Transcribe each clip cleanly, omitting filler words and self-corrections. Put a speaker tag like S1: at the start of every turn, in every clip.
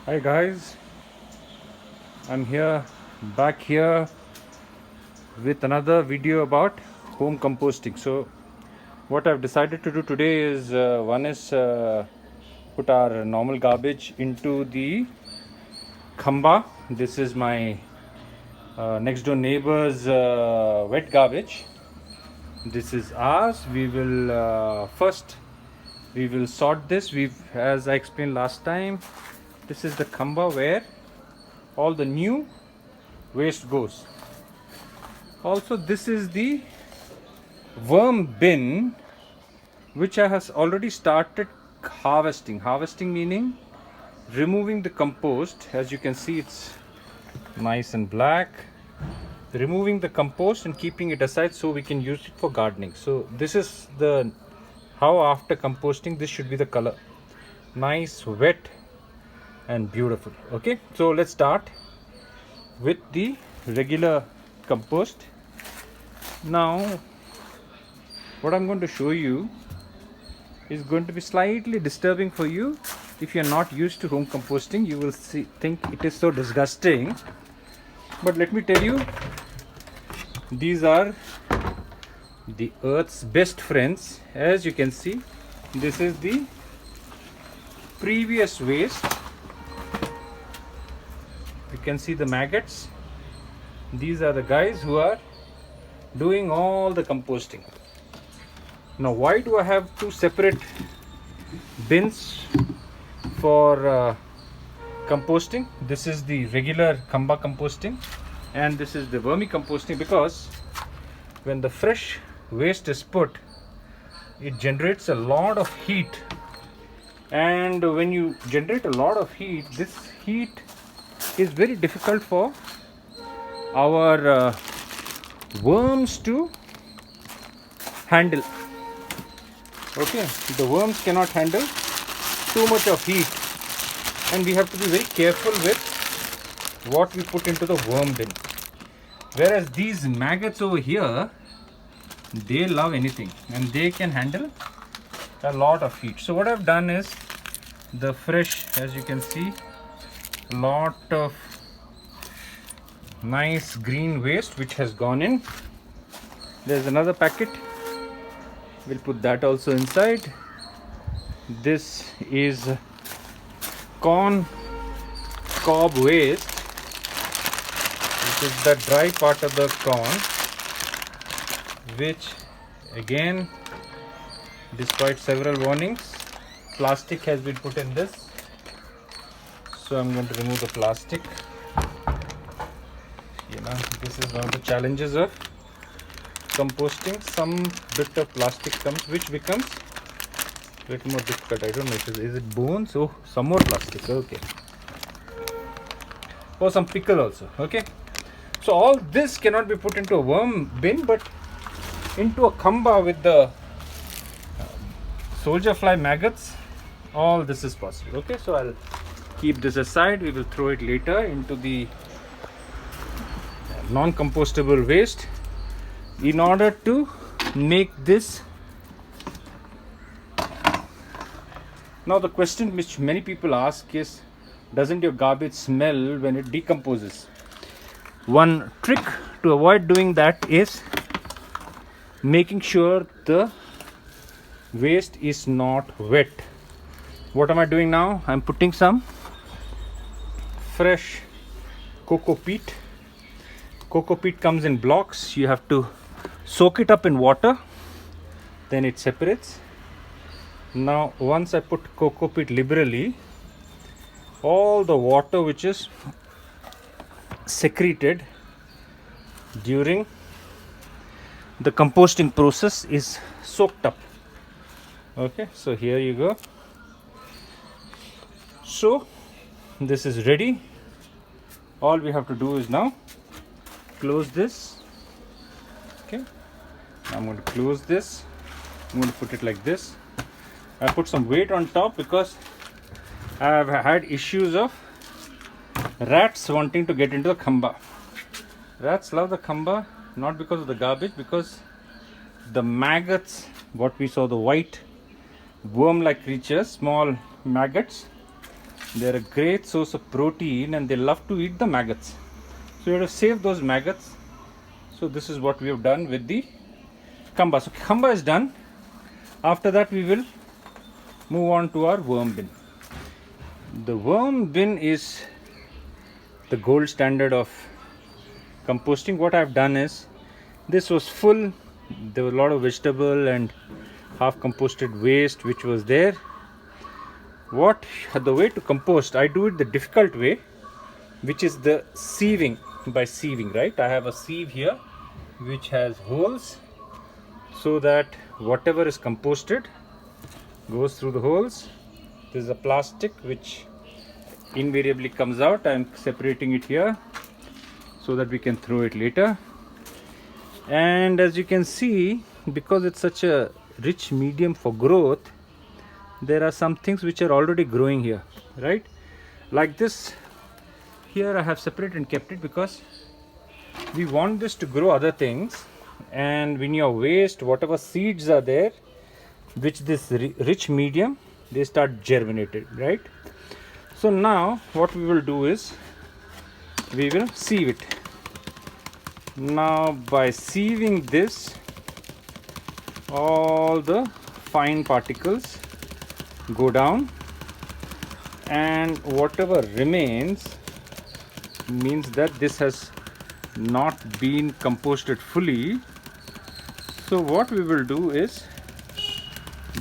S1: Hi guys, I'm back here with another video about home composting. So what I've decided to do today is one is put our normal garbage into the khamba. This is my next door neighbor's wet garbage. This is ours. We will first we will sort this. As I explained last time, this is the khamba where all the new waste goes. Also, this is the worm bin which I has already started harvesting meaning removing the compost. As you can see, it's nice and black. Removing the compost and keeping it aside so we can use it for gardening. So this is the how after composting this should be the color, nice, wet and beautiful. Okay, so let's start with the regular compost. Now what I'm going to show you is going to be slightly disturbing for you. If you're not used to home composting, you will think it is so disgusting, but let me tell you, these are the earth's best friends. As you can see, this is the previous waste. You can see the maggots. These are the guys who are doing all the composting. Now why do I have two separate bins for composting? This is the regular khamba composting and this is the vermicomposting, because when the fresh waste is put, it generates a lot of heat, and when you generate a lot of heat, this heat is very difficult for our worms to handle. Okay, the worms cannot handle too much of heat, and we have to be very careful with what we put into the worm bin. Whereas these maggots over here, they love anything and they can handle a lot of heat. So what I've done is the fresh, as you can see, a lot of nice green waste which has gone in. There's another packet, we'll put that also inside. This is corn cob waste, which is the dry part of the corn, which again, despite several warnings, plastic has been put in this. So I'm going to remove the plastic. This is one of the challenges of composting. Some bit of plastic comes, which becomes a little more difficult. I don't know, is it bones? Oh, some more plastic. Okay. Oh, some pickle also. Okay. So all this cannot be put into a worm bin, but into a khamba with the soldier fly maggots. All this is possible. Okay, so I'll keep this aside. We will throw it later into the non-compostable waste in order to make this. Now the question which many people ask is, doesn't your garbage smell when it decomposes? One trick to avoid doing that is making sure the waste is not wet. What am I doing now? I'm putting some fresh cocoa peat. Cocoa peat comes in blocks. You have to soak it up in water, then it separates. Now once I put cocoa peat liberally, all the water which is secreted during the composting process is soaked up. Okay, so here you go. So this is ready. All we have to do is now close this. Okay, I'm going to close this. I'm going to put it like this. I put some weight on top because I have had issues of rats wanting to get into the khamba. Rats love the khamba, not because of the garbage, because the maggots, what we saw, the white worm like creatures, small maggots, They're a great source of protein and they love to eat the maggots. So you have to save those maggots. So this is what we have done with the khamba. So khamba is done. After that we will move on to our worm bin. The worm bin is the gold standard of composting. What I've done is, this was full. There was a lot of vegetable and half composted waste which was there. The way to compost, I do it the difficult way, which is the sieving, by sieving, right? I have a sieve here which has holes so that whatever is composted goes through the holes. This is a plastic which invariably comes out. I'm separating it here so that we can throw it later. And as you can see, because it's such a rich medium for growth, there are some things which are already growing here, right? Like this here I have separated and kept it because we want this to grow other things. And when your waste, whatever seeds are there, which this rich medium, they start germinated, right? So now what we will do is we will sieve it. Now by sieving this, all the fine particles go down, and whatever remains means that this has not been composted fully. So what we will do is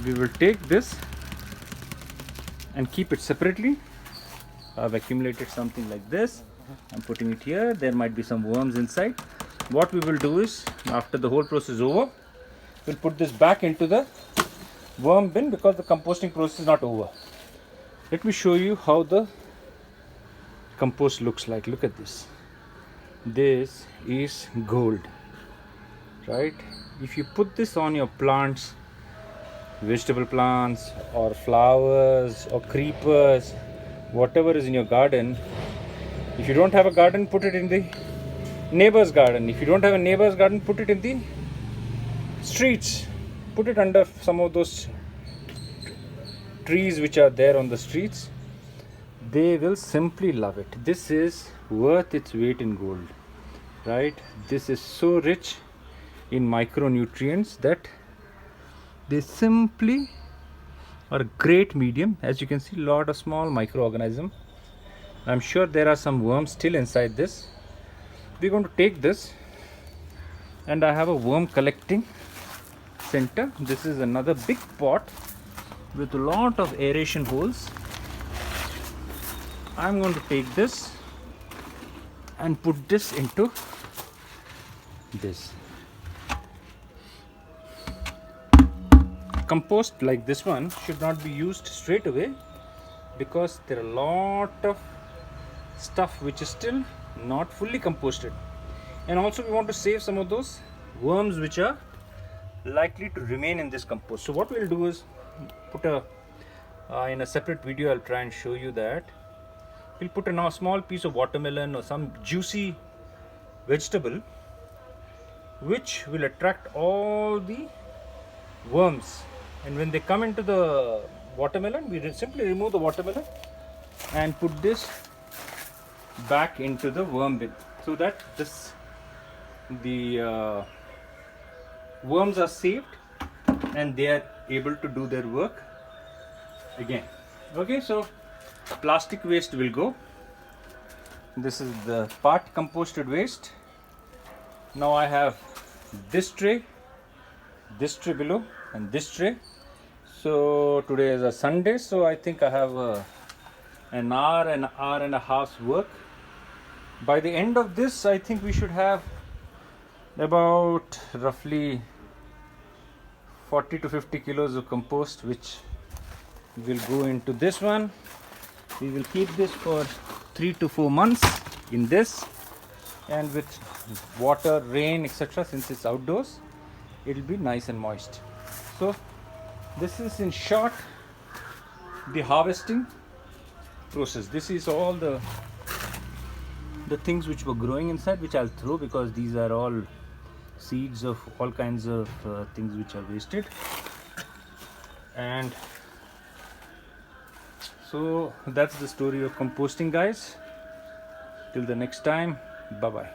S1: we will take this and keep it separately. I've accumulated something like this. I'm putting it here. There might be some worms inside. What we will do is, after the whole process is over, we'll put this back into the worm bin because the composting process is not over. Let me show you how the compost looks like. Look at this. This is gold, right? If you put this on your plants, vegetable plants or flowers or creepers, whatever is in your garden. If you don't have a garden, put it in the neighbor's garden. If you don't have a neighbor's garden, put it in the streets. Put it under some of those trees which are there on the streets. They will simply love it. This is worth its weight in gold, right? This is so rich in micronutrients that they simply are a great medium. As you can see, a lot of small microorganisms. I'm sure there are some worms still inside this. We're going to take this, and I have a worm collecting center. This is another big pot with a lot of aeration holes. I'm going to take this and put this into this. Compost like this one should not be used straight away because there are a lot of stuff which is still not fully composted, and also we want to save some of those worms which are likely to remain in this compost. So what we'll do is put in a separate video, I'll try and show you that. We'll put a small piece of watermelon or some juicy vegetable which will attract all the worms, and when they come into the watermelon, we simply remove the watermelon and put this back into the worm bin so that the worms are saved and they are able to do their work again. Okay, so plastic waste will go. This is the part composted waste. Now I have this tray below, and this tray. So today is a Sunday, so I think I have an hour and a half's work. By the end of this, I think we should have about roughly 40 to 50 kilos of compost, which will go into this one. We will keep this for 3 to 4 months in this, and with water, rain, etc., since it's outdoors, it will be nice and moist. So this is in short the harvesting process. This is all the things which were growing inside, which I'll throw because these are all seeds of all kinds of things which are wasted. And So that's the story of composting, guys. Till the next time, bye bye.